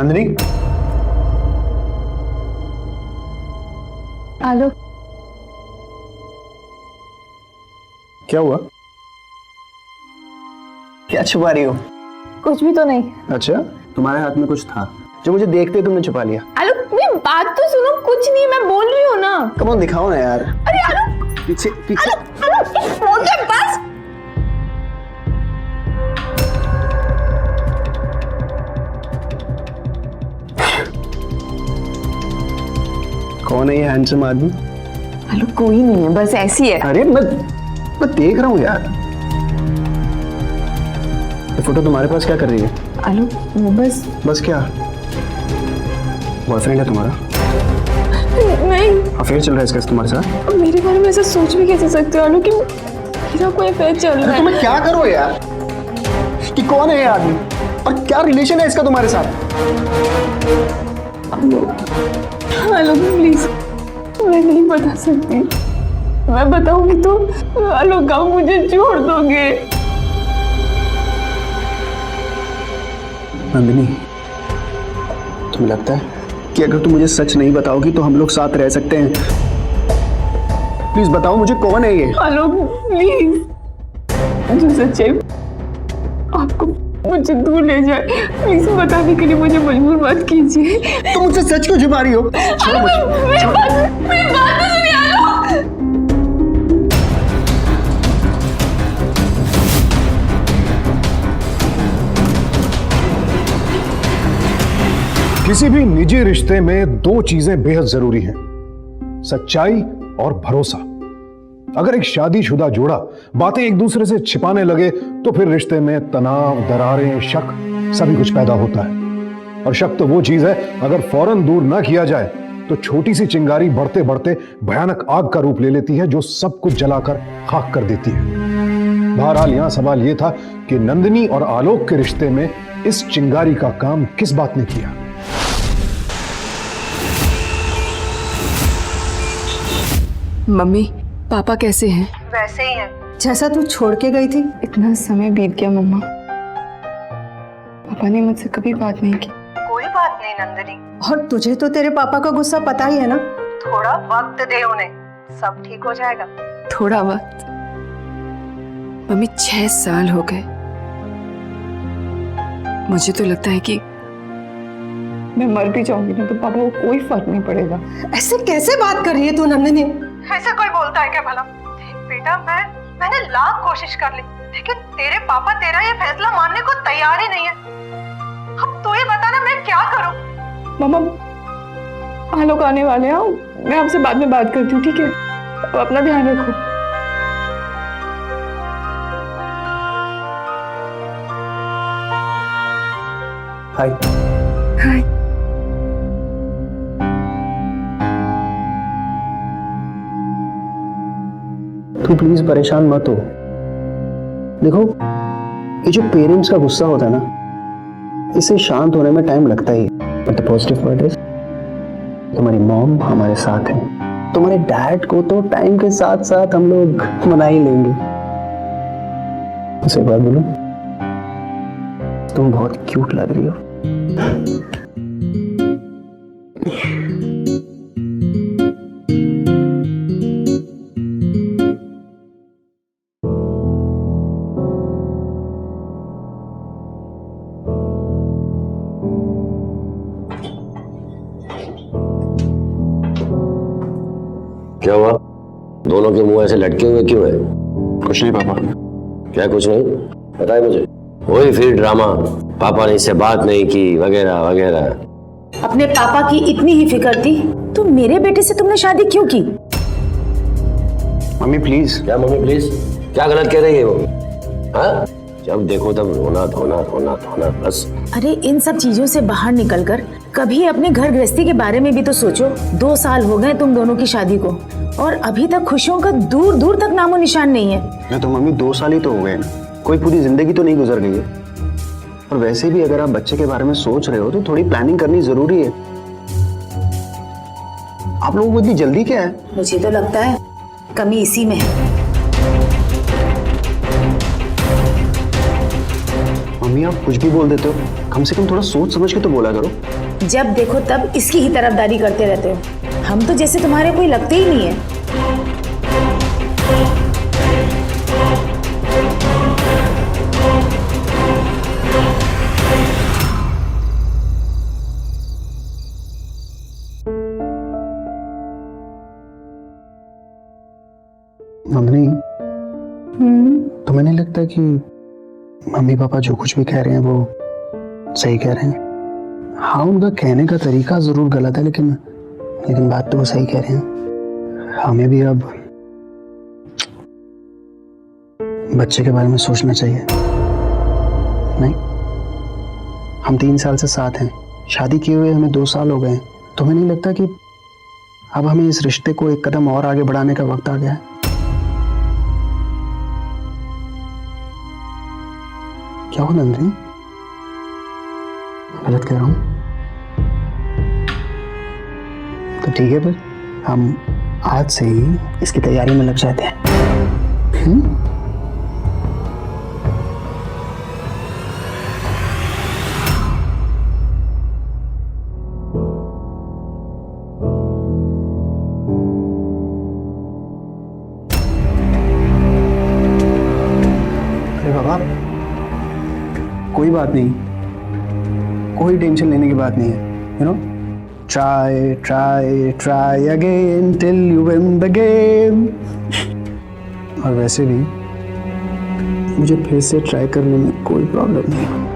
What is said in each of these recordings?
नंदिनी, आलो, क्या हुआ? क्या छुपा रही हो? कुछ भी तो नहीं। अच्छा, तुम्हारे हाथ में कुछ था जो मुझे देखते ही तुमने छुपा लिया। आलो, मेरी बात तो सुनो। कुछ नहीं, मैं बोल रही हूँ ना। कम ऑन, दिखाओ ना यार। अरे आलो, पीछे पीछे। आलो, फोन के पास। कौन है ये हैंडसम आदमी? आलो, कोई नहीं है, बस ऐसी है। अरे मैं देख रहा हूँ यार। ये फोटो तुम्हारे पास क्या कर रही है? आलो, वो बस क्या? बॉयफ्रेंड है तुम्हारा? नहीं। अफेयर चल रहा है इसका तुम्हारे साथ? अब मेरे बारे में ऐसा सोच भी कैसे सकते हो आलो कि मेरा कोई अफेयर चल रहा है? तुम्हें क्या करो यार, कि कौन है ये आदमी और क्या रिलेशन है इसका तुम्हारे साथ? आलो प्लीज, मैं नहीं बता सकती। मैं बताऊंगी तो आलो गाँव मुझे छोड़ दोगे। नंदिनी, तुम्हें लगता है कि अगर तुम मुझे सच नहीं बताओगी तो हम लोग साथ रह सकते हैं? प्लीज बताओ मुझे, कौन है ये? आलो प्लीज, जो सच्चाई आपको मुझे दूर ले जाए, प्लीज बताने के लिए मुझे मजबूर मत कीजिए। तुम मुझसे सच क्यों छुपा रही हो? मेरी बात तो सुनिए आलो। किसी भी निजी रिश्ते में दो चीजें बेहद जरूरी हैं, सच्चाई और भरोसा। अगर एक शादीशुदा जोड़ा बातें एक दूसरे से छिपाने लगे तो फिर रिश्ते में तनाव, दरारें, शक सभी कुछ पैदा होता है। और शक तो वो चीज है, अगर फौरन दूर ना किया जाए तो छोटी सी चिंगारी बढ़ते बढ़ते भयानक आग का रूप ले लेती है, जो सब कुछ जलाकर खाक कर देती है। बहरहाल यहां सवाल यह था कि नंदिनी और आलोक के रिश्ते में इस चिंगारी का काम किस बात ने किया। मम्मी, पापा कैसे हैं? वैसे ही है जैसा तू छोड़ के गई थी। इतना समय बीत गया मम्मा, पापा ने मुझसे कभी बात नहीं की। कोई बात नहीं नंदिनी, और तुझे तो तेरे पापा का गुस्सा पता ही है ना। थोड़ा वक्त दे उन्हें, सब ठीक हो जाएगा। थोड़ा वक्त? मम्मी, 6 साल हो गए। मुझे तो लगता है कि मैं मर भी जाऊंगी ना तो पापा को कोई फर्क नहीं पड़ेगा। ऐसे कैसे बात कर रही है तू नंदिनी? ऐसा कोई बोलता है क्या भला? बेटा, मैंने लाख कोशिश कर ली, लेकिन तेरे पापा तेरा ये फैसला मानने को तैयार ही नहीं है। अब तू ये बता ना, मैं क्या करूं? मम्मा, आलोक आने वाले हैं, मैं आपसे बाद में बात करती हूँ, ठीक है? अब अपना ध्यान रखो। हाय। हाय। तू प्लीज परेशान मत हो। देखो, ये जो पेरेंट्स का गुस्सा होता है ना, इसे शांत होने में टाइम लगता ही। But the positive part is तुम्हारी मॉम हमारे साथ है। तुम्हारे डैड को तो टाइम के साथ साथ हम लोग मना ही लेंगे। बस एक बात बोलूं, तुम बहुत क्यूट लग रही हो। क्या हुआ? दोनों के मुंह ऐसे लटके हुए क्यों है? कुछ नहीं पापा। क्या कुछ नहीं? बताए मुझे। वही फिर ड्रामा, पापा ने इससे बात नहीं की वगैरह वगैरह। अपने पापा की इतनी ही फिक्र थी तो मेरे बेटे से तुमने शादी क्यों की? Mummy please. क्या मम्मी प्लीज? क्या गलत कह रही है वो? हाँ, जब देखो तब रोना धोना रोना धोना बस। अरे इन सब चीजों से बाहर निकलकर कभी अपने घर गृहस्थी के बारे में भी तो सोचो। 2 साल हो गए तुम दोनों की शादी को और अभी तक खुशियों का दूर दूर तक नामो निशान नहीं है। मैं तो मम्मी 2 साल ही तो हो गए, कोई पूरी जिंदगी तो नहीं गुजर गई है। और वैसे भी अगर आप बच्चे के बारे में सोच रहे हो तो थोड़ी प्लानिंग करनी जरूरी है। आप लोगों को इतनी जल्दी क्या है? मुझे तो लगता है कमी इसी में है। मम्मी आप कुछ भी बोल देते हो, कम से कम थोड़ा सोच समझ के तो बोला करो। जब देखो तब इसकी ही तरफदारी करते रहते हो। हम तो जैसे तुम्हारे कोई लगते ही नहीं है। नंदिनी, तुम्हें नहीं लगता कि मम्मी पापा जो कुछ भी कह रहे हैं वो सही कह रहे हैं? हाँ, उनका कहने का तरीका जरूर गलत है, लेकिन बात तो वो सही कह रहे हैं। हमें भी अब बच्चे के बारे में सोचना चाहिए। नहीं, हम 3 साल से साथ हैं, शादी किए हुए हमें 2 साल हो गए हैं। तुम्हें नहीं लगता कि अब हमें इस रिश्ते को एक कदम और आगे बढ़ाने का वक्त आ गया है? क्या हो नंदिनी, गलत कह रहा हूं? तो ठीक है, फिर हम आज से ही इसकी तैयारी में लग जाते हैं। अरे बाबा, कोई बात नहीं, कोई टेंशन लेने की बात नहीं है। You know, try try try again till you win the game. और वैसे भी मुझे फिर से ट्राई करने में कोई प्रॉब्लम नहीं है।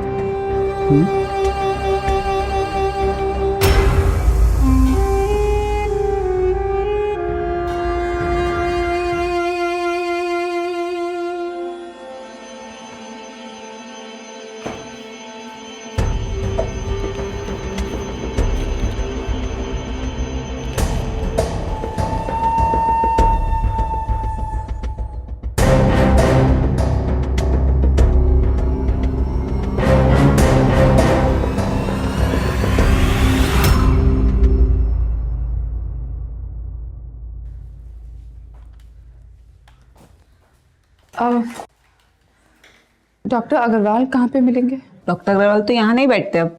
डॉक्टर अग्रवाल कहाँ पे मिलेंगे? डॉक्टर अग्रवाल तो यहाँ नहीं बैठते अब।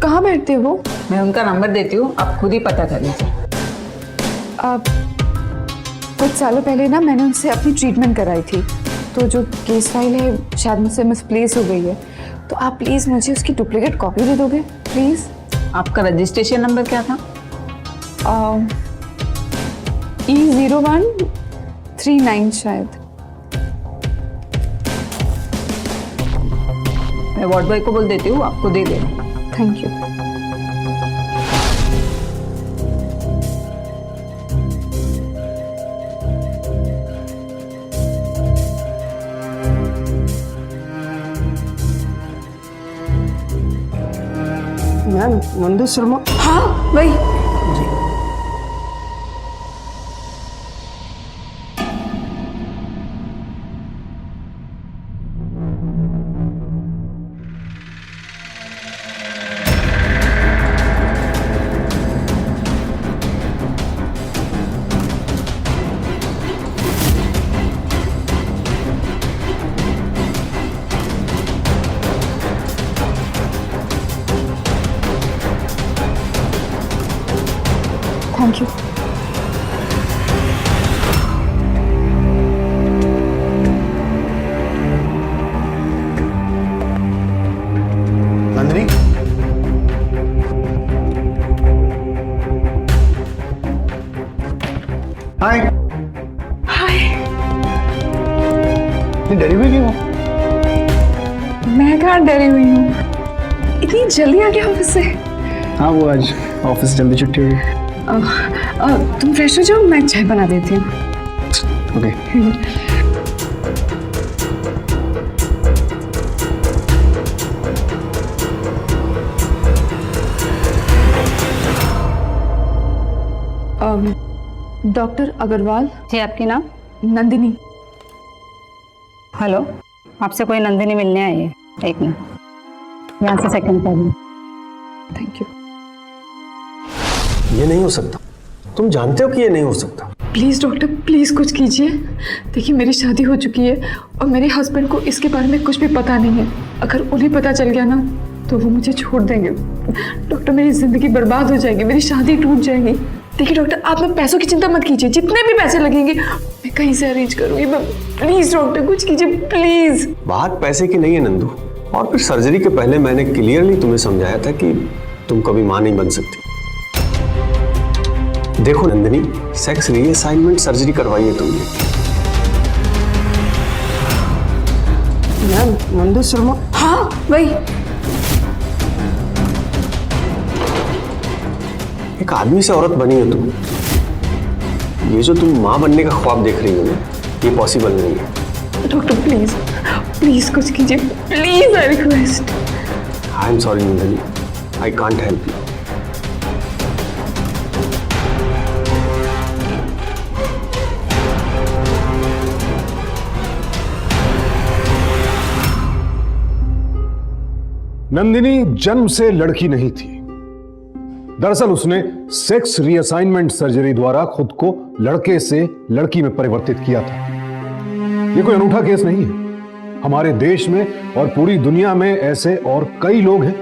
कहाँ बैठते हैं वो? मैं उनका नंबर देती हूँ, आप खुद ही पता कर लीजिए। कुछ सालों पहले ना मैंने उनसे अपनी ट्रीटमेंट कराई थी, तो जो केस फाइल है शायद मुझसे मिसप्लेस हो गई है, तो आप प्लीज़ मुझे उसकी डुप्लीकेट कॉपी दे दोगे प्लीज़? आपका रजिस्ट्रेशन नंबर क्या था? E0139 शायद। मैं वार्ड बॉय को बोल देती हूँ, आपको दे दे। Thank you. Ma'am, Nandu Sharma. हाँ वही। Thank you. Nandini, hi. Hi. इतनी डरी हुई क्यों? मैं कहाँ डरी हुई हूँ, इतनी जल्दी आ गया ऑफिस से? हाँ, वो आज ऑफिस जल्दी छुट्टी हुई। तुम फ्रेश हो जाओ, मैं चाय बना देती हूँ। ओके। डॉक्टर अग्रवाल। जी, आपकी नाम? नंदिनी। हेलो, आपसे कोई नंदिनी मिलने आई है। एक मिनट, यहाँ से सेकंड प्रॉब्लम। Thank you. ये नहीं हो सकता, तुम जानते हो कि ये नहीं हो सकता। प्लीज़ डॉक्टर, प्लीज़ कुछ कीजिए। देखिए मेरी शादी हो चुकी है और मेरे हस्बैंड को इसके बारे में कुछ भी पता नहीं है। अगर उन्हें पता चल गया ना तो वो मुझे छोड़ देंगे। डॉक्टर, मेरी जिंदगी बर्बाद हो जाएगी, मेरी शादी टूट जाएगी। देखिए डॉक्टर, आप ना पैसों की चिंता मत कीजिए, जितने भी पैसे लगेंगे मैं कहीं से अरेंज करूंगी। प्लीज डॉक्टर कुछ कीजिए प्लीज। बात पैसे की नहीं है नंदू, और फिर सर्जरी के पहले मैंने क्लियरली तुम्हें समझाया था कि तुम कभी मां नहीं बन सकती। देखो नंदिनी, सेक्स रीअसाइनमेंट सर्जरी करवाई है तुमने। नंदू शर्मा। हाँ वही। एक आदमी से औरत बनी हो तुम। ये जो तुम मां बनने का ख्वाब देख रही हो ना, ये पॉसिबल नहीं है। डॉक्टर प्लीज प्लीज कुछ कीजिए, please I request. I am sorry Nandini, I can't help you. Nandini जन्म से लड़की नहीं थी। दरअसल उसने सेक्स रीअसाइनमेंट सर्जरी द्वारा खुद को लड़के से लड़की में परिवर्तित किया था। यह कोई अनूठा केस नहीं है। हमारे देश में और पूरी दुनिया में ऐसे और कई लोग हैं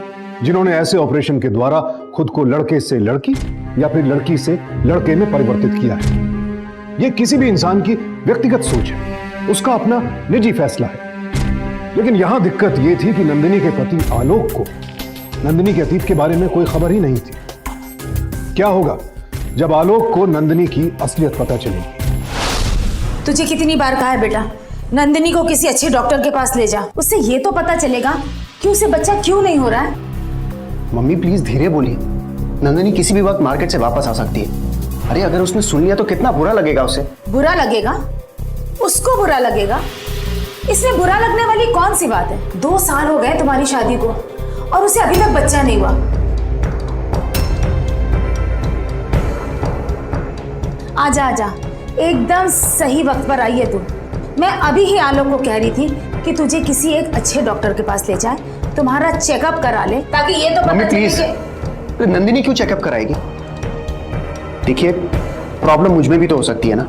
जिन्होंने ऐसे ऑपरेशन के द्वारा खुद को लड़के से लड़की या फिर लड़की से लड़के में परिवर्तित किया है। यह किसी भी इंसान की व्यक्तिगत सोच है, उसका अपना निजी फैसला है। लेकिन यहां दिक्कत यह थी कि नंदिनी के पति आलोक को नंदिनी के अतीत के बारे में कोई खबर ही नहीं थी। क्या होगा जब आलोक को नंदिनी की असलियत पता चलेगी? तुझे कितनी बार कहा है बेटा, नंदिनी को किसी अच्छे डॉक्टर के पास ले जा, उससे ये तो पता चलेगा कि उसे बच्चा क्यों नहीं हो रहा है। मम्मी प्लीज धीरे बोलिए। नंदिनी किसी भी वक्त मार्केट से वापस आ सकती है। अरे अगर उसने सुन लिया तो कितना बुरा लगेगा उसे। बुरा लगेगा? उसको बुरा लगेगा? इसमें बुरा लगने वाली कौन सी बात है? 2 साल हो गए तुम्हारी शादी को और उसे अभी तक बच्चा नहीं हुआ। आजा आजा, एकदम सही वक्त पर आई है तू। मैं अभी ही आलोक को कह रही थी कि तुझे किसी एक अच्छे डॉक्टर के पास ले जाए, तुम्हारा चेकअप करा ले, ताकि ये तो पता चले कि नंदिनी क्यों चेकअप कराएगी? देखिए प्रॉब्लम मुझ में भी तो हो सकती है ना।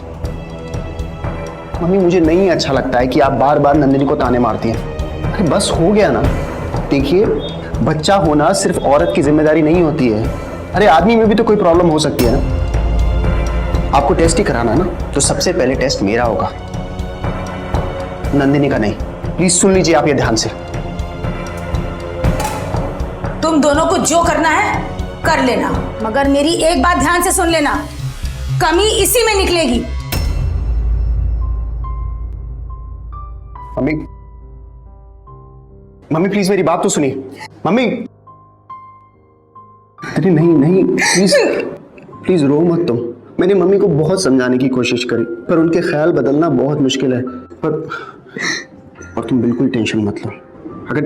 मम्मी मुझे नहीं अच्छा लगता है कि आप बार बार नंदिनी को ताने मारती हैं। अरे बस हो गया ना। देखिए बच्चा होना सिर्फ औरत की जिम्मेदारी नहीं होती है। अरे आदमी में भी तो कोई प्रॉब्लम हो सकती है ना। आपको टेस्ट ही कराना है ना, तो सबसे पहले टेस्ट मेरा होगा, नंदिनी का नहीं। प्लीज सुन लीजिए आप ये ध्यान से। तुम दोनों को जो करना है कर लेना, मगर मेरी एक बात ध्यान से सुन लेना, कमी इसी में निकलेगी। मम्मी मम्मी प्लीज मेरी बात तो सुनिए। मम्मी अरे नहीं नहीं प्लीज प्लीज रो मत तुम। मैंने मम्मी को बहुत समझाने की कोशिश करी, पर उनके ख्याल बदलना बहुत मुश्किल है। और तुम बिल्कुल टेंशन मत लो। अगर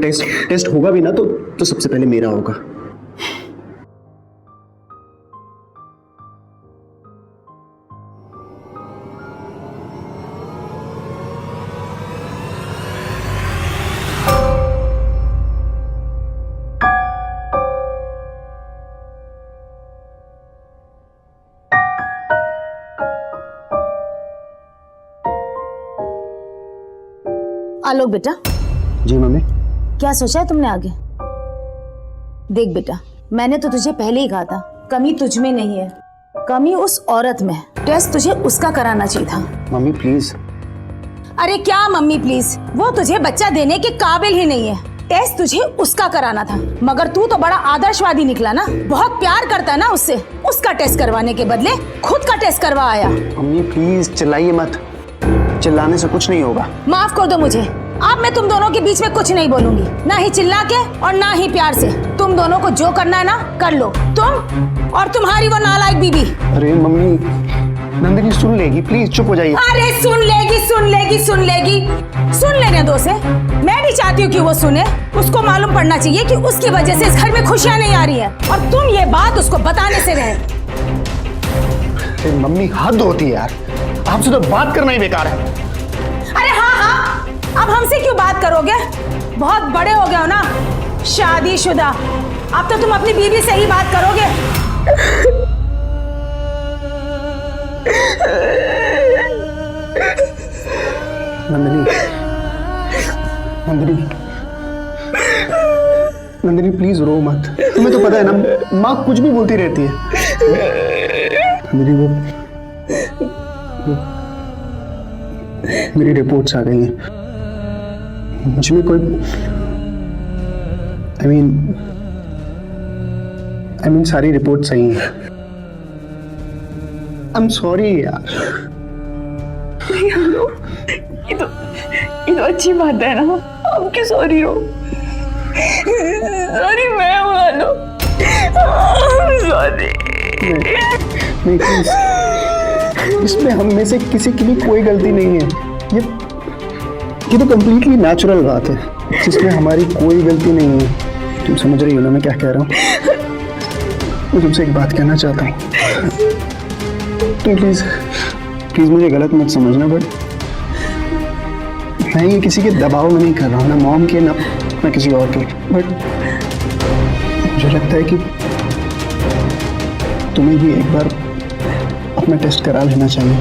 टेस्ट होगा भी ना तो सबसे पहले मेरा होगा। आलोक बेटा। जी मम्मी। क्या सोचा है तुमने आगे? देख बेटा, मैंने तो तुझे पहले ही कहा था, कमी तुझ में नहीं है, कमी उस औरत में है। टेस्ट तुझे उसका कराना चाहिए था। Mummy please. अरे क्या मम्मी प्लीज, वो तुझे बच्चा देने के काबिल ही नहीं है। टेस्ट तुझे उसका कराना था, मगर तू तो बड़ा आदर्शवादी निकला ना, बहुत प्यार करता है ना उससे। उसका टेस्ट करवाने के बदले खुद का टेस्ट करवा आया। मम्मी प्लीज चिल्लाइए मत, चिल्लाने से कुछ नहीं होगा। माफ कर दो मुझे, अब मैं तुम दोनों के बीच में कुछ नहीं बोलूंगी, ना ही चिल्ला के और ना ही प्यार से। तुम दोनों को जो करना है ना कर लो, तुम और तुम्हारी वो नालायक बीबी। अरे मम्मी नंदिनी सुन लेगी, प्लीज चुप हो जाइए। अरे सुन लेगी सुन लेगी सुन लेगी, सुन लेने दो से। मैं भी चाहती हूँ कि वो सुने, उसको मालूम पड़ना चाहिए कि उसकी वजह से इस घर में खुशियां नहीं आ रही है, और तुम ये बात उसको बताने से रहे। अरे मम्मी हद होती है यार, आपसे तो बात करना ही बेकार है। अरे हाँ, अब हमसे क्यों बात करोगे? बहुत बड़े हो गए हो ना, शादीशुदा। अब तो तुम अपनी बीवी से ही बात करोगे। नंदिनी नंदिनी नंदिनी प्लीज रो मत, तुम्हें तो पता है ना माँ कुछ भी बोलती रहती है। नंदिनी वो मेरी रिपोर्ट्स आ गई हैं, मुझमें कोई आई मीन सारी रिपोर्ट सही हैं। आई एम सॉरी यार। ये तो अच्छी बात है ना, आप क्यों सॉरी हो? सॉरी मैं मानो, सॉरी। नहीं प्लीज, इसमें हम में से किसी की भी कोई गलती नहीं है। ये तो कंप्लीटली नेचुरल बात है जिसमें हमारी कोई गलती नहीं है। तुम समझ रही हो ना मैं क्या कह रहा हूँ? मैं तुमसे एक बात कहना चाहता हूँ, तुम प्लीज मुझे गलत मत समझना, बट मैं ये किसी के दबाव में नहीं कर रहा हूँ, ना मॉम के ना किसी और के, बट मुझे लगता है कि तुम्हें भी एक बार अपना टेस्ट करा लेना चाहिए।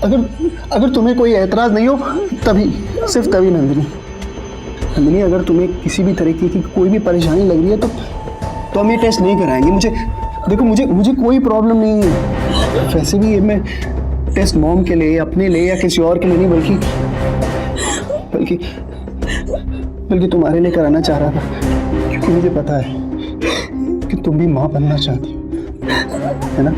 अगर तुम्हें कोई एतराज नहीं हो तभी, सिर्फ तभी नंदिनी, अगर तुम्हें किसी भी तरीके की कोई भी परेशानी लग रही है तो हम ये टेस्ट नहीं कराएंगे। मुझे कोई प्रॉब्लम नहीं है। वैसे भी ये मैं टेस्ट मॉम के लिए, अपने लिए या किसी और के लिए नहीं बल्कि तुम्हारे लिए कराना चाह रहा था, क्योंकि मुझे पता है कि तुम भी माँ बनना चाहती हो, है ना?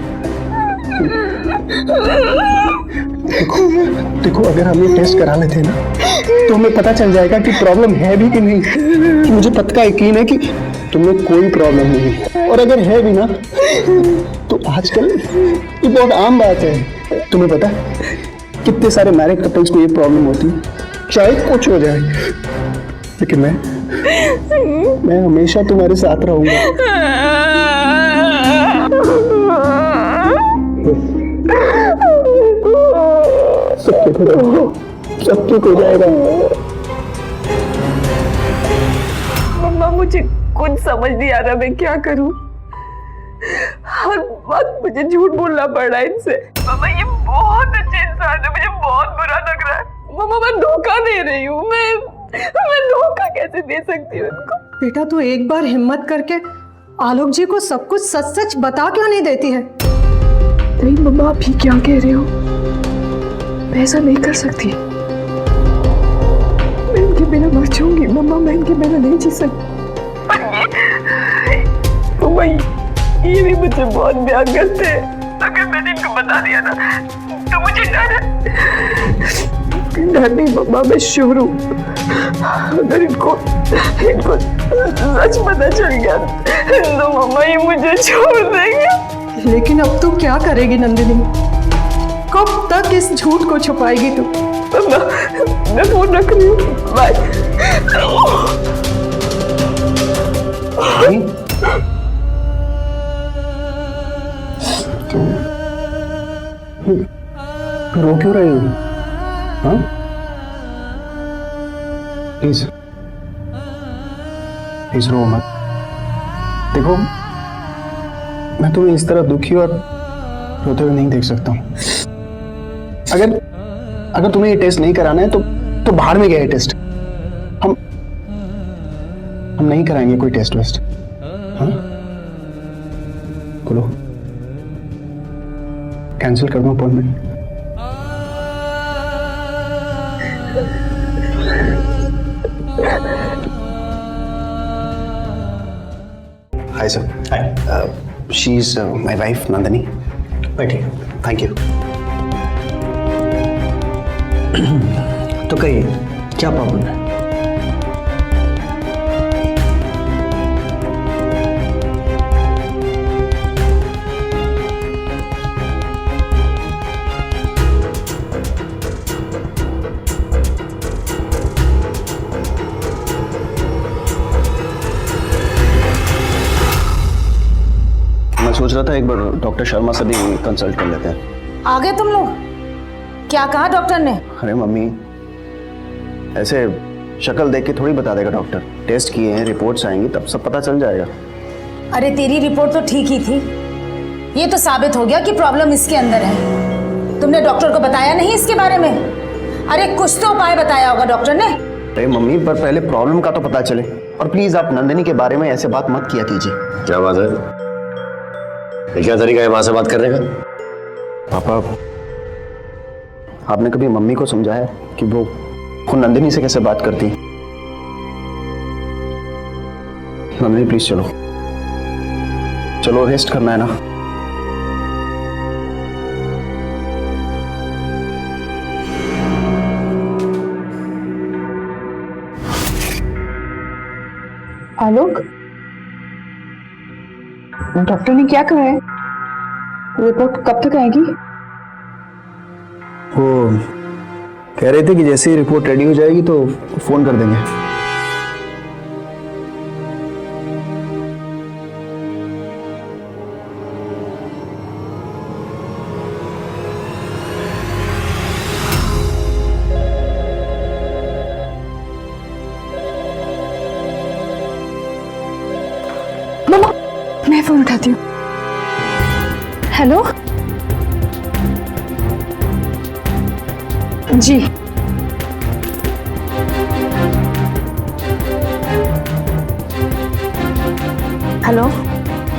देखो अगर हम ये टेस्ट करा लेते ना तो हमें पता चल जाएगा कि प्रॉब्लम है भी कि नहीं। मुझे पक्का यकीन है कि तुम्हें कोई प्रॉब्लम नहीं है, और अगर है भी ना तो आजकल ये बहुत आम बात है। तुम्हें पता है कितने सारे मैरिड कपल्स को ये प्रॉब्लम होती है, चाहे कुछ हो जाए, लेकिन मैं हमेशा तुम्हारे साथ रहूंगा। सब ठीक हो जाएगा। मम्मा मुझे कुछ समझ नहीं आ रहा, मैं क्या करूं? हर वक्त मुझे झूठ बोलना पड़ रहा है इनसे। मम्मा ये बहुत अच्छे इंसान है, मुझे बहुत बुरा लग रहा है। मम्मा मैं धोखा दे रही हूँ, मैं धोखा कैसे दे सकती हूँ उनको? बेटा तू एक बार हिम्मत करके आलोक जी को सब कुछ सच सच बता क्यों नहीं देती है? नहीं मम्मा आप ही क्या कह रहे हो? मैं ऐसा नहीं कर सकती, मैं इनके बिना मर जाऊंगी। मम्मा मैं इनके बिना नहीं जी सकती। मम्मा ये भी मुझे बहुत प्यार करते हैं। अगर मैंने इनको बता दिया ना तो मुझे डर नहीं मम्मा, मैं श्योर हूँ अगर इनको सच पता चल गया तो मम्मा ये मुझे छोड़ देंगे। लेकिन अब तू क्या करेगी नंदिनी? कब तक इस झूठ को छुपाएगी तू? मैं फोन रख रही हूँ, बाय। रो क्यों रही हो? हाँ प्लीज रो मत। देखो मैं तुम्हें इस तरह दुखी और रोते हुए नहीं देख सकता हूँ। अगर तुम्हें ये टेस्ट नहीं कराना है तो बाहर में गया है टेस्ट। हम नहीं कराएंगे कोई टेस्ट वेस्ट। हाँ बोलो, कैंसिल कर दूं appointment? Hi sir. Hi. She is my wife Nandini. बैठिए। Thank you. तो कहिए क्या प्रॉब्लम है? मैं सोच रहा था एक बार डॉक्टर शर्मा से भी कंसल्ट कर लेते हैं। आ गए तुम लोग? क्या कहा डॉक्टर ने? अरे मम्मी ऐसे शक्ल देख के थोड़ी बता देगा डॉक्टर। टेस्ट किए हैं, रिपोर्ट्स आएंगी तब सब पता चल जाएगा। अरे तेरी रिपोर्ट तो ठीक ही थी, ये तो साबित हो गया कि प्रॉब्लम इसके अंदर है। तुमने डॉक्टर को बताया नहीं इसके बारे में? अरे कुछ तो उपाय बताया होगा डॉक्टर ने। अरे मम्मी, पर पहले प्रॉब्लम का तो पता चले। और प्लीज आप नंदिनी के बारे में ऐसे बात मत किया कीजिए। क्या बात है? ये क्या तरीका है माँ से बात करने का? पापा, आपने कभी मम्मी को समझाया कि वो नंदिनी से कैसे बात करती? नंदिनी प्लीज चलो, चलो रेस्ट करना है ना। आलोक, डॉक्टर ने क्या कहा है? रिपोर्ट कब तक आएगी? वो कह रहे थे कि जैसे ही रिपोर्ट रेडी हो जाएगी तो फोन कर देंगे। मम्मा, मैं फोन उठाती हूँ। हेलो जी। हेलो,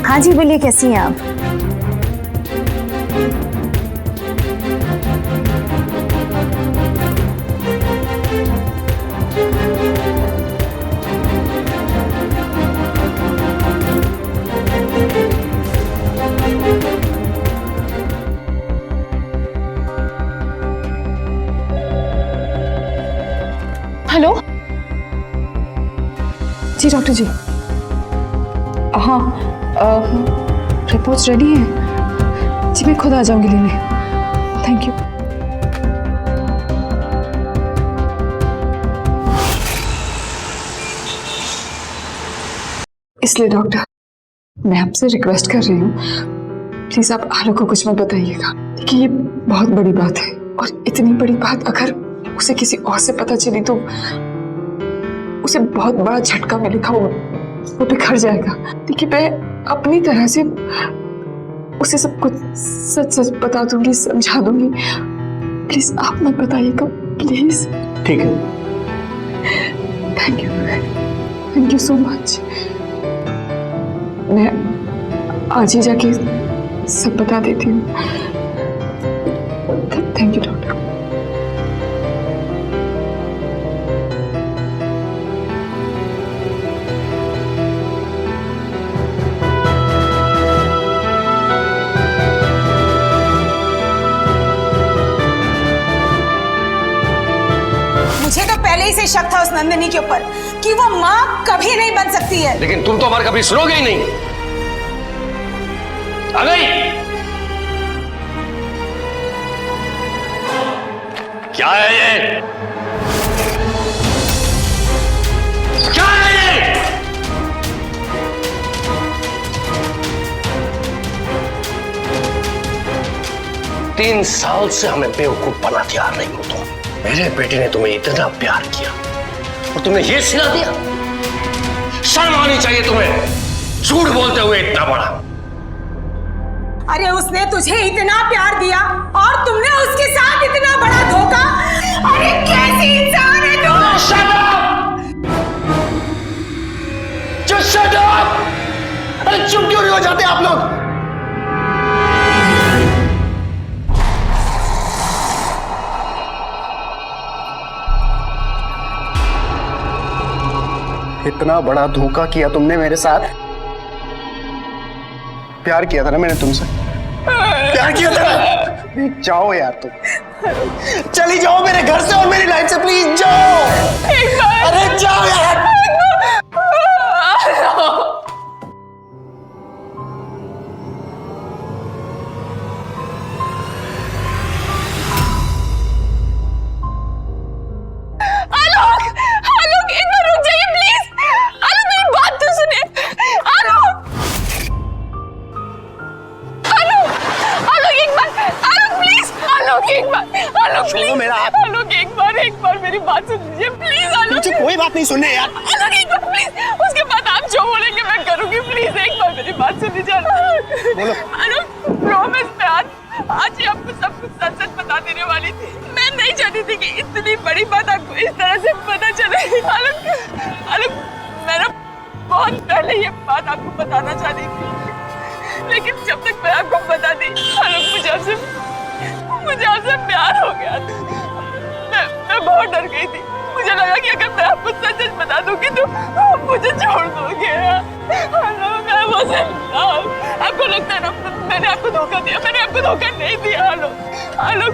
हाँ जी बोलिए, कैसी हैं आप? हेलो जी डॉक्टर जी। हाँ, रिपोर्ट्स रेडी हैं जी, मैं खुद आ जाऊंगी लेने। Thank you. इसलिए डॉक्टर, मैं आपसे रिक्वेस्ट कर रही हूँ, प्लीज आप आलोक को कुछ मत बताइएगा। देखिए, ये बहुत बड़ी बात है और इतनी बड़ी बात अगर उसे किसी और से पता चली तो उसे बहुत बड़ा झटका मिलेगा, वो बिखर जाएगा। देखिए, मैं अपनी तरह से उसे सब कुछ सच सच बता दूंगी, समझा दूंगी। प्लीज आप मत बताइएगा, प्लीज। ठीक है। Thank you so much. मैं आज ही जाके सब बता देती हूँ। Thank you doctor. मुझे तो पहले ही से शक था उस नंदिनी के ऊपर कि वो माँ कभी नहीं बन सकती है। लेकिन तुम तो हमारी कभी सुनोगे ही नहीं। आ गई? क्या है ये? क्या है ये? 3 साल से हमें बेवकूफ बनाती आ रही हो तुम। मेरे बेटे ने तुम्हें इतना प्यार किया और तुमने ये सिला दिया? शर्म आनी चाहिए तुम्हें, झूठ बोलते हुए इतना बड़ा। अरे उसने तुझे इतना प्यार दिया और तुमने उसके साथ इतना बड़ा धोखा। अरे कैसी इंसान है तू? Shut up! Just shut up! अरे चुप क्यों नहीं हो जाते आप लोग? इतना बड़ा धोखा किया तुमने मेरे साथ। प्यार किया था ना मैंने तुमसे, प्यार किया था ना। जाओ यार तुम, चली जाओ मेरे घर से और मेरी लाइफ से, प्लीज जाओ। अरे जाओ यार। एक बार मेरी बात सुन लीजिए प्लीज। मुझे कोई बात नहीं सुनने यार। एक बार प्लीज, उसके बाद आप जो बोलेंगे मैं करूंगी। प्लीज एक बार मेरी बात सुन लीजिए। बोलो। प्रॉमिस, मैं आज ही आपको सब कुछ सच सच बता देने वाली थी। मैं नहीं चाहती थी कि इतनी बड़ी बात आपको इस तरह से पता चले। मैं ये बात आपको बताना चाहती थी, लेकिन जब तक मैं आपको बता दी आलोक मुझे आपसे प्यार हो गया था। मैं बहुत डर गई थी। मुझे लगा कि अगर मैं आपको सच बता दूंगी तो आप मुझे छोड़ दोगे। आलोक, आपको लगता है ना मैंने आपको धोखा दिया? मैंने आपको धोखा नहीं दिया आलोक,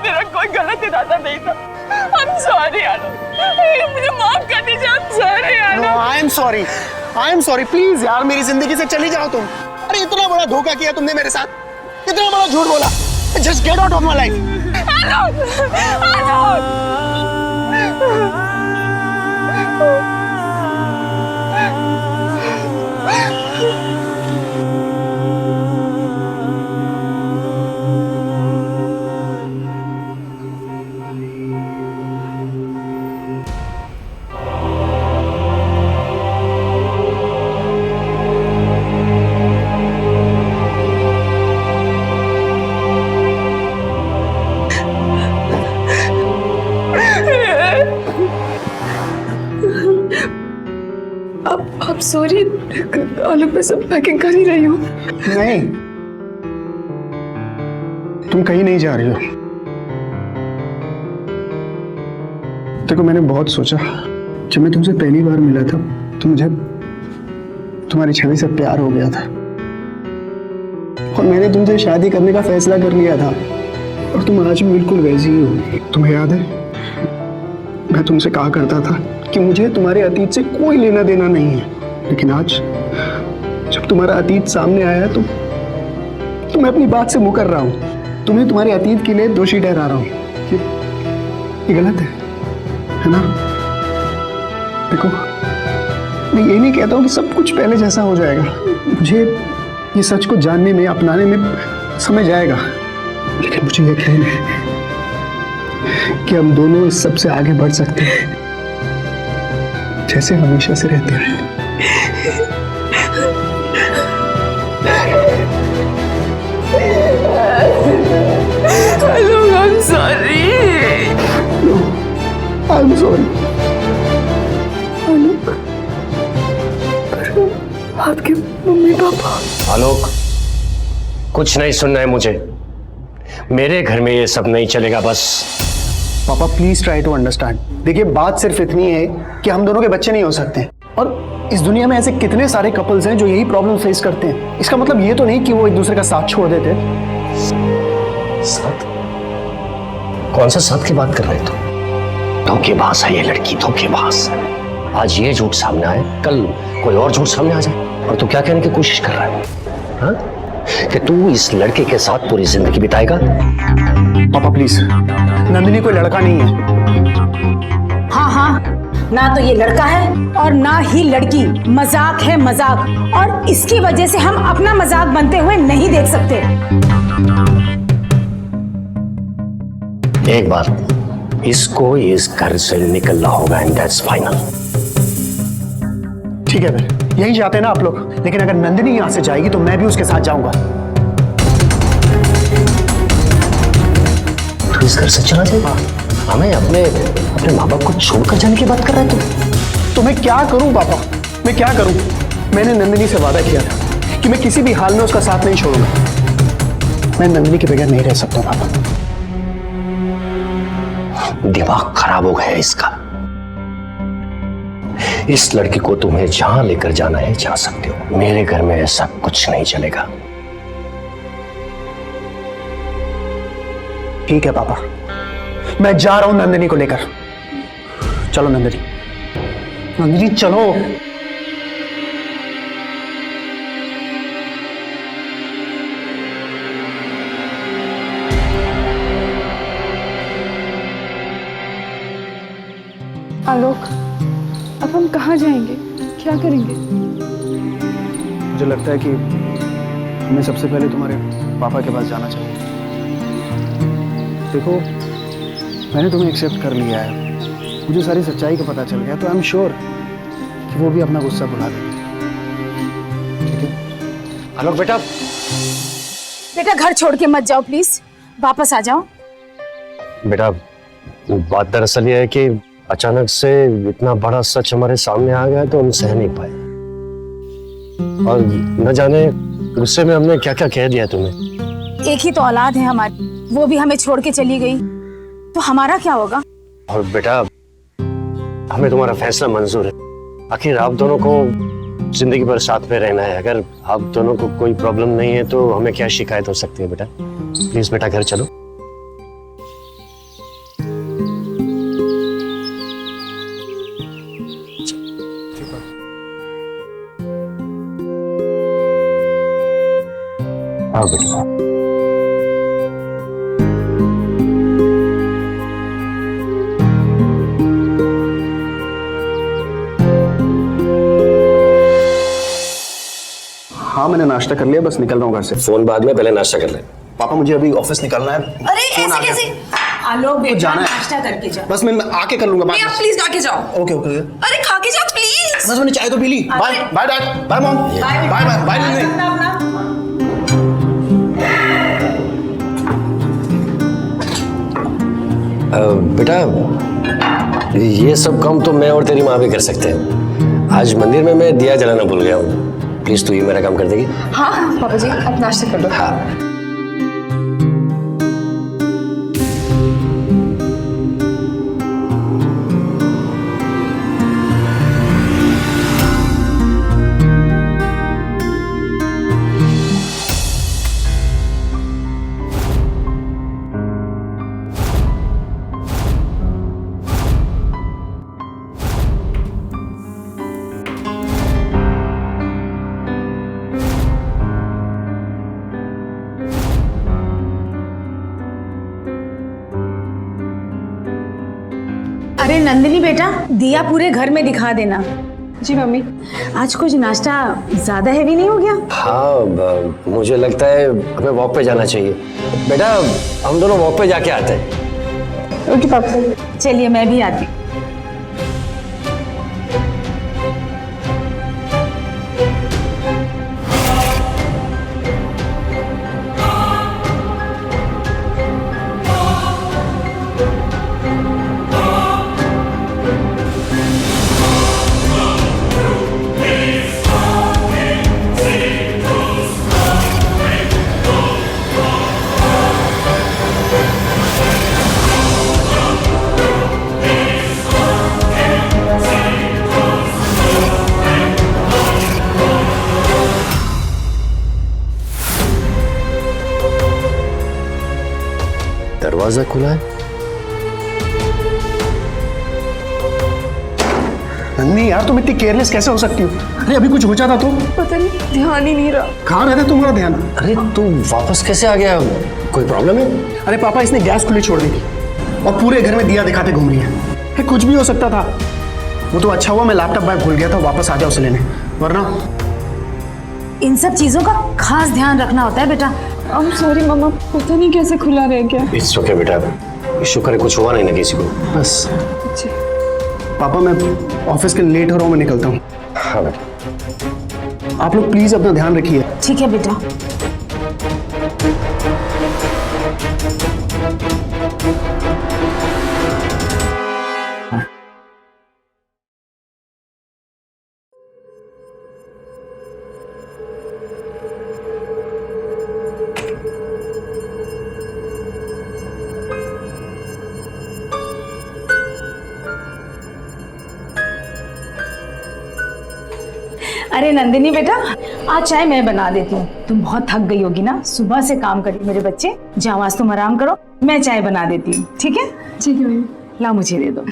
मेरा कोई गलत इरादा नहीं था। I'm sorry आलोक, मुझे माफ कर दीजिए। I'm sorry Alok. I am sorry please यार, मेरी जिंदगी से चली जाओ तुम। अरे इतना बड़ा धोखा किया तुमने मेरे साथ, इतना बड़ा झूठ बोला। Just get out of my life. Alok, आप सॉरी आलोक, मैं सब पैकिंग कर ही रही हूँ। नहीं, तुम कहीं नहीं जा रही हो। देखो, मैंने बहुत सोचा। जब मैं तुमसे पहली बार मिला था तो मुझे तुम्हारी छवि से प्यार हो गया था और मैंने तुमसे शादी करने का फैसला कर लिया था। और तुम आज भी बिल्कुल वैसी ही हो। तुम्हें याद है, मैं तुमसे कहा करता था कि मुझे तुम्हारे अतीत से कोई लेना देना नहीं है, लेकिन आज जब तुम्हारा अतीत सामने आया तो मैं अपनी बात से मुकर रहा हूं। तुम्हें तुम्हारे अतीत के लिए दोषी ठहरा रहा हूं। ये गलत है ना? देखो, मैं ये नहीं कहता हूं कि सब कुछ पहले जैसा हो जाएगा। मुझे ये सच को जानने में, अपनाने में समय आएगा, लेकिन मुझे यकीन है कि हम दोनों इस सब से आगे बढ़ सकते हैं, जैसे हमेशा से रहते हैं। आलोक, I'm sorry। I'm sorry। आलोक, पर आपके मम्मी पापा? आलोक, कुछ नहीं सुनना है मुझे। मेरे घर में ये सब नहीं चलेगा। बस पापा, प्लीज ट्राई टू अंडरस्टैंड। देखिए, बात सिर्फ इतनी है कि हम दोनों के बच्चे नहीं हो सकते, और इस दुनिया में ऐसे कितने सारे कपल्स हैं जो यही प्रॉब्लम फेस करते हैं। इसका मतलब ये तो नहीं कि वो एक दूसरे का साथ छोड़ देते। साथ? कौन सा साथ की बात कर रहे तुम? धोखेबाज है ये लड़की, धोखेबाज। आज ये झूठ सामने आए, कल कोई और झूठ सामने आ जाए, और तू क्या कहने की कोशिश कर रहा है? हाँ? कि तू इस लड़के के साथ पूरी जिंदगी बिताएगा? पापा प्लीज, नंदिनी कोई लड़का नहीं है। हाँ, ना तो ये लड़का है और ना ही लड़की। मजाक है, मजाक। और इसकी वजह से हम अपना मजाक बनते हुए नहीं देख सकते। एक बात, इसको इस घर से निकलना होगा, एंड दैट्स फाइनल। ठीक है, फिर यही चाहते हैं ना आप लोग, लेकिन अगर नंदिनी यहां से जाएगी तो मैं भी उसके साथ जाऊंगा। तू इस घर से चला जाएगा? हमें अपने माँ बाप को छोड़कर जाने की बात कर रहा है तू? तो मैं क्या करूं पापा, मैं क्या करूं? मैंने नंदिनी से वादा किया था कि मैं किसी भी हाल में उसका साथ नहीं छोड़ूंगा। मैं नंदिनी के बगैर नहीं रह सकता पापा। दिमाग खराब हो गया है इसका। इस लड़की को तुम्हें जहां लेकर जाना है जा सकते हो। मेरे घर में ऐसा कुछ नहीं चलेगा। ठीक है पापा, मैं जा रहा हूं नंदिनी को लेकर। चलो नंदिनी, नंदिनी चलो। आलोक, अब हम कहाँ जाएंगे, क्या करेंगे? मुझे लगता है कि हमें सबसे पहले तुम्हारे पापा के पास जाना चाहिए। देखो, मैंने तुम्हें एक्सेप्ट कर लिया है, मुझे सारी सच्चाई का पता चल गया, तो आई एम श्योर कि वो भी अपना गुस्सा भुला देंगे। ठीक है? आलोक बेटा, बेटा घर छोड़ के मत जाओ प्लीज, वापस आ जाओ। बेटा बात दरअसल ये है कि अचानक से इतना बड़ा सच हमारे सामने आ गया तो हम सह नहीं पाए। और न जाने गुस्से में हमने क्या क्या कह दिया तुम्हें। एक ही तो औलाद है हमारी, वो भी हमें छोड़ के चली गई तो हमारा क्या होगा? और बेटा हमें तुम्हारा फैसला मंजूर है। आखिर आप दोनों को जिंदगी भर साथ में रहना है। अगर आप दोनों को कोई प्रॉब्लम नहीं है तो हमें क्या शिकायत हो सकती है बेटा। प्लीज बेटा घर चलो। आओ बेटा। हाँ मैंने नाश्ता कर लिया, बस निकल रहा हूँ घर से। फोन बाद में, पहले नाश्ता कर ले। पापा मुझे अभी ऑफिस निकलना है। अरे ऐसे कैसे? आलोक बेटा जाना है। नाश्ता करके जा। बस मैं आके कर लूंगा। आप प्लीज आके जाओ। Okay okay. अरे खा के जाओ प्लीज। बस मैंने चाय तो पी ली। Bye bye dad, bye mom, bye bye bye Nandini. बेटा ये सब काम तो मैं और तेरी माँ भी कर सकते हैं। आज मंदिर में मैं दिया जलाना भूल गया हूँ। प्लीज तू ये मेरा काम कर देगी? हाँ पापा जी आप नाश्ता कर लो। हाँ। अरे नंदिनी बेटा, दिया पूरे घर में दिखा देना। जी मम्मी। आज कुछ नाश्ता ज्यादा हैवी नहीं हो गया? हाँ मुझे लगता है हमें वॉक पे जाना चाहिए। बेटा हम दोनों वॉक पे जाके आते हैं। ओके पापा। चलिए मैं भी आती हूँ। दरवाजा खुला है। नंदिनी यार तुम इतनी केयरलेस कैसे हो सकती हो? अरे अभी कुछ हो जाता तो? पता नहीं ध्यान ही नहीं रहा। कहाँ रहता तुम्हारा ध्यान? अरे तू वापस कैसे आ गया? कोई प्रॉब्लम है? अरे पापा इसने गैस खुली छोड़ दी थी और पूरे घर में दिया दिखाते घूम रही है। कुछ भी हो सकता था। वो तो अच्छा हुआ मैं लैपटॉप बैग भूल गया था, वापस आ जाओ उसे लेने, वरना। इन सब चीजों का खास ध्यान रखना होता है बेटा। I'm sorry मम्मा, पता नहीं कैसे खुला रह गया। इट्स ओके बेटा, शुक्र है कुछ हुआ नहीं ना किसी को। बस पापा मैं ऑफिस के लेट हो रहा हूँ, मैं निकलता हूँ। हाँ बेटा। आप लोग प्लीज अपना ध्यान रखिए। ठीक है बेटा। अरे नंदिनी बेटा, आज चाय मैं बना देती हूँ। तुम बहुत थक गई होगी ना, सुबह से काम करी मेरे बच्चे। जाओ आज तुम आराम करो, मैं चाय बना देती हूँ। ठीक है? ठीक है मम्मी। ला मुझे दे दो।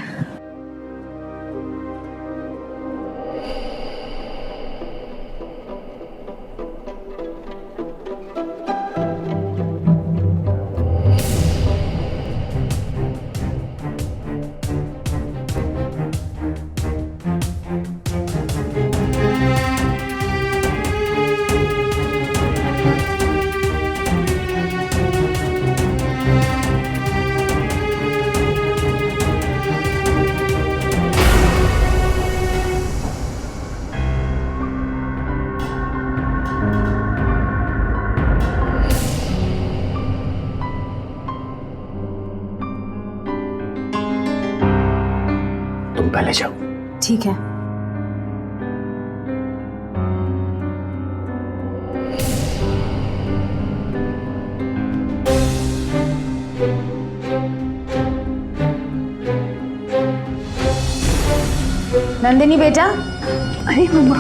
तुम पहले जाओ। ठीक है। नंदिनी बेटा, अरे मम्मा,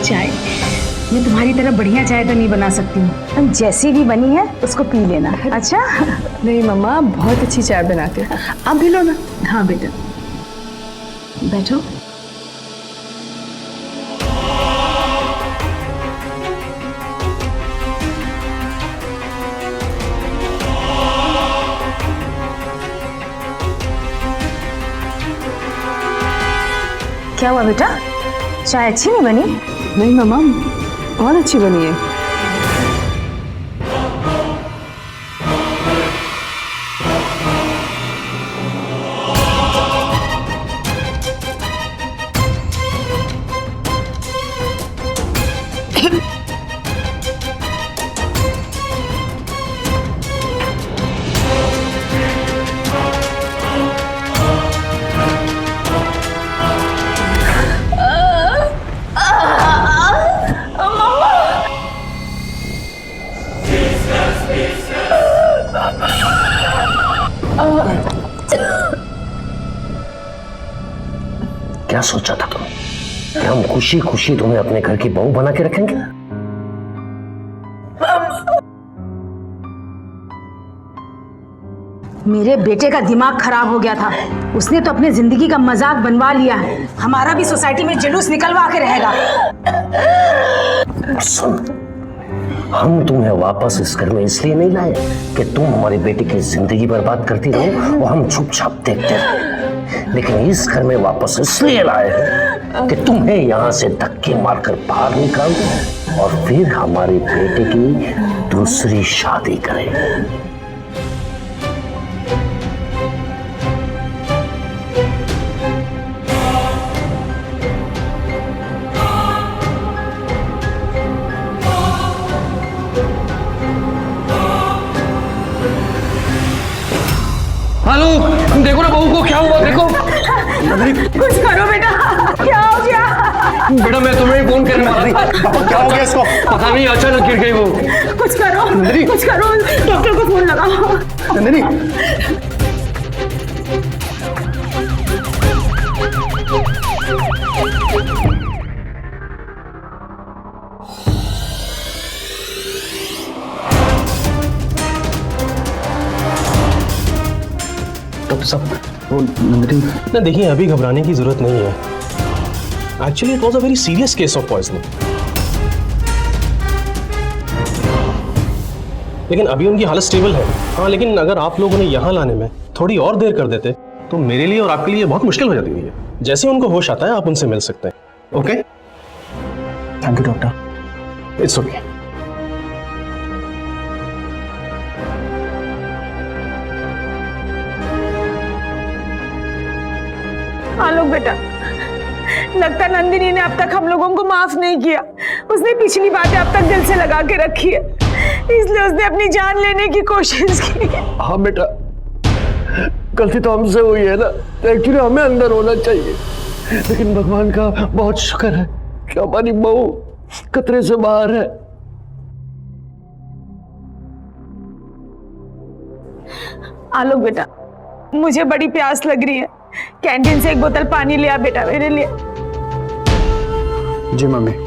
चाय। मैं तुम्हारी तरह बढ़िया चाय तो नहीं बना सकती हूँ, जैसी भी बनी है उसको पी लेना। अच्छा? नहीं मम्मा, बहुत अच्छी चाय बनाते हो, आप भी लो ना। हाँ बेटा, बैठो। क्या हुआ बेटा, चाय अच्छी नहीं बनी? नहीं मम्मा, बहुत अच्छी बनी है। क्या सोचा था तुम कि हम खुशी खुशी तुम्हें अपने घर की बहू बना के रखेंगे? मेरे बेटे का दिमाग खराब हो गया था, उसने तो अपने जिंदगी का मजाक बनवा लिया है। हमारा भी सोसाइटी में जुलूस निकलवा के रहेगा। सुन, हम तुम्हें वापस इस घर में इसलिए नहीं लाए कि तुम हमारी बेटी की जिंदगी बर्बाद करती रहो और हम चुपचाप देखते रहे, लेकिन इस घर में वापस इसलिए लाए हैं कि तुम्हें यहाँ से धक्के मारकर बाहर निकाल दो और फिर हमारी बेटी की दूसरी शादी करें। हेलो, देखो ना बहू को क्या हुआ, देखो। कुछ करो बेटा, क्या हो गया? बेटा मैं तुम्हें फोन करने वाला था। क्या हो गया इसको? पता नहीं, अचानक गिर गई वो। कुछ करो, कुछ करो, डॉक्टर को फोन लगाओ। नंदिनी, डॉक्टर साहब, वो नंदिनी। ना देखिए, अभी घबराने की जरूरत नहीं है। Actually it was a very serious case of poisoning, लेकिन अभी उनकी हालत स्टेबल है। हाँ, लेकिन अगर आप लोग उन्हें यहाँ लाने में थोड़ी और देर कर देते तो मेरे लिए और आपके लिए बहुत मुश्किल हो जाती है। जैसे उनको होश आता है आप उनसे मिल सकते हैं। Okay, thank you doctor. It's okay. Alok बेटा, लगता नंदिनी ने अब तक हम लोगों को माफ नहीं किया। उसने पिछली बातें अब तक दिल से लगा के रखी है, इसलिए उसने अपनी जान लेने की कोशिश की। हाँ बेटा, गलती तो हमसे हुई है ना, तो एक्चुअली हमें अंदर होना चाहिए, लेकिन भगवान का बहुत शुक्र है कि हमारी बहू खतरे से बाहर है। आलोक बेटा, मुझे बड़ी प्यास लग रही है, कैंटीन से एक बोतल पानी ले आ बेटा मेरे लिए। जी मम्मी।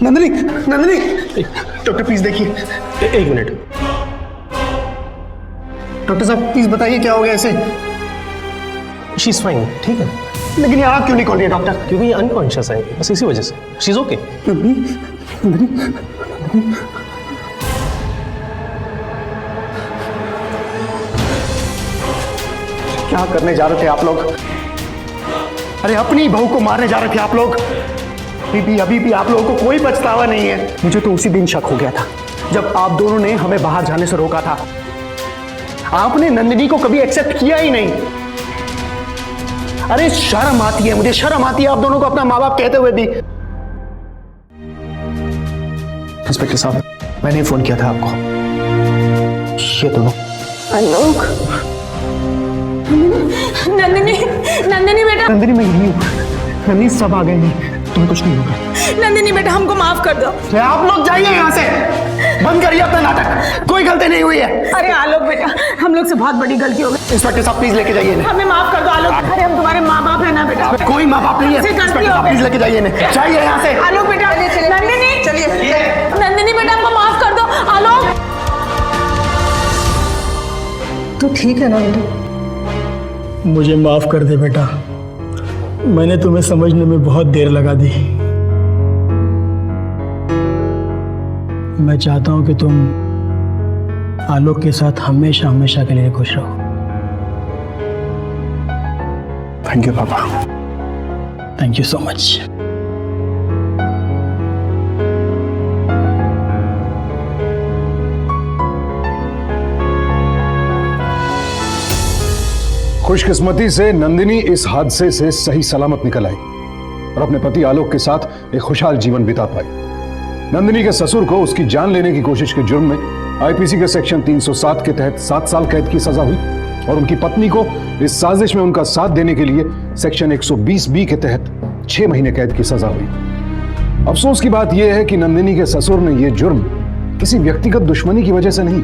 नंदिनी, नंदिनी, डॉक्टर प्लीज देखिए। एक मिनट। डॉक्टर साहब प्लीज बताइए क्या हो गया इसे? शी इज फाइन, ठीक है, लेकिन ये आग क्यों नहीं खोल रही है डॉक्टर? क्योंकि ये अनकॉन्शियस है, बस इसी वजह से। She is okay. क्या करने जा रहे थे आप लोग? अरे अपनी बहू को मारने जा रहे थे आप लोग। अभी भी आप लोगों को कोई पछतावा नहीं है। मुझे तो उसी दिन शक हो गया था जब आप दोनों ने हमें बाहर जाने से रोका था। आपने नंदिनी को कभी एक्सेप्ट किया ही नहीं। अरे शर्म आती है, मुझे शर्म आती है आप दोनों को अपना माँ बाप कहते हुए भी। इंस्पेक्टर साहब, मैंने फोन किया था आपको। ये दोनों आलोक, नंदिनी, नंदिनी बेटा, नंदिनी मैं यही हूँ। नंदिनी सब आ गए हैं, तुम्हें कुछ नहीं होगा। नंदिनी बेटा हमको माफ कर दो। आप लोग जाइए यहाँ से, बंद करिए अपना नाटक, कोई गलती नहीं हुई है। अरे आलोक बेटा, हम लोग से बहुत बड़ी गलती हो गई। इंस्पेक्टर साहब प्लीज लेके जाइए इन्हें। हमें माफ कर दो आलोक। अरे हम तुम्हारे माँ बाप है ना बेटा। कोई माँ बाप नहीं है। इंस्पेक्टर साहब प्लीज लेके जाइए इन्हें, जाइए यहाँ से। आलोक बेटा, नंदिनी, चलिए नंदिनी बेटा हमको माफ कर दो। आलोक, तो ठीक है ना बेटा? मुझे माफ कर दे बेटा, मैंने तुम्हें समझने में बहुत देर लगा दी। मैं चाहता हूं कि तुम आलोक के साथ हमेशा हमेशा के लिए खुश रहो। थैंक यू पापा। Thank you so much. खुशकिस्मती से नंदिनी इस हादसे से सही सलामत निकल आई और अपने पति आलोक के साथ एक खुशहाल जीवन बिता पाई। नंदिनी के ससुर को उसकी जान लेने की कोशिश के जुर्म में आईपीसी के सेक्शन 307 के तहत 7 साल कैद की सजा हुई और उनकी पत्नी को इस साजिश में उनका साथ देने के लिए सेक्शन 120B के तहत 6 महीने कैद की सजा हुई। अफसोस की बात यह है कि नंदिनी के ससुर ने यह जुर्म किसी व्यक्तिगत दुश्मनी की वजह से नहीं,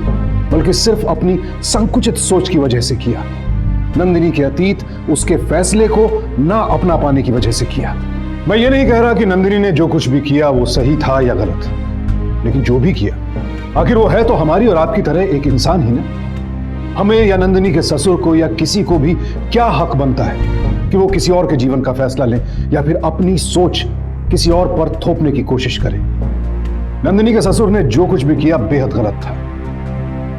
बल्कि सिर्फ अपनी संकुचित सोच की वजह से किया। नंदिनी के अतीत उसके फैसले को ना अपना पाने की वजह से किया। मैं ये नहीं कह रहा कि नंदिनी ने जो कुछ भी किया वो सही था या गलत, लेकिन जो भी किया आखिर वो है तो हमारी और आपकी तरह एक इंसान ही ना। हमें या नंदिनी के ससुर को या किसी को भी क्या हक बनता है कि वो किसी और के जीवन का फैसला लें या फिर अपनी सोच किसी और पर थोपने की कोशिश करें। नंदिनी के ससुर ने जो कुछ भी किया बेहद गलत था।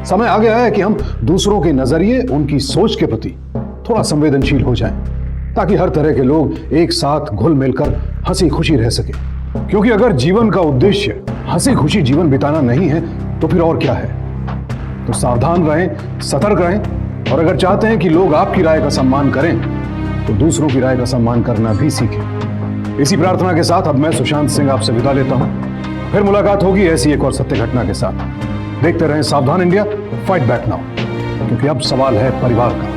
समय आ गया है कि हम दूसरों के नजरिए, उनकी सोच के प्रति थोड़ा संवेदनशील हो जाएं, ताकि हर तरह के लोग एक साथ घुल मिलकर हंसी खुशी रह सके। क्योंकि अगर जीवन का उद्देश्य हंसी खुशी जीवन बिताना नहीं है तो फिर और क्या है। तो सावधान रहें, सतर्क रहें और अगर चाहते हैं कि लोग आपकी राय का सम्मान करें तो दूसरों की राय का सम्मान करना भी सीखें। इसी प्रार्थना के साथ अब मैं सुशांत सिंह आपसे विदा लेता हूं। फिर मुलाकात होगी ऐसी एक और सत्य घटना के साथ। देखते रहें सावधान इंडिया, फाइट बैक नाउ, क्योंकि अब सवाल है परिवार का।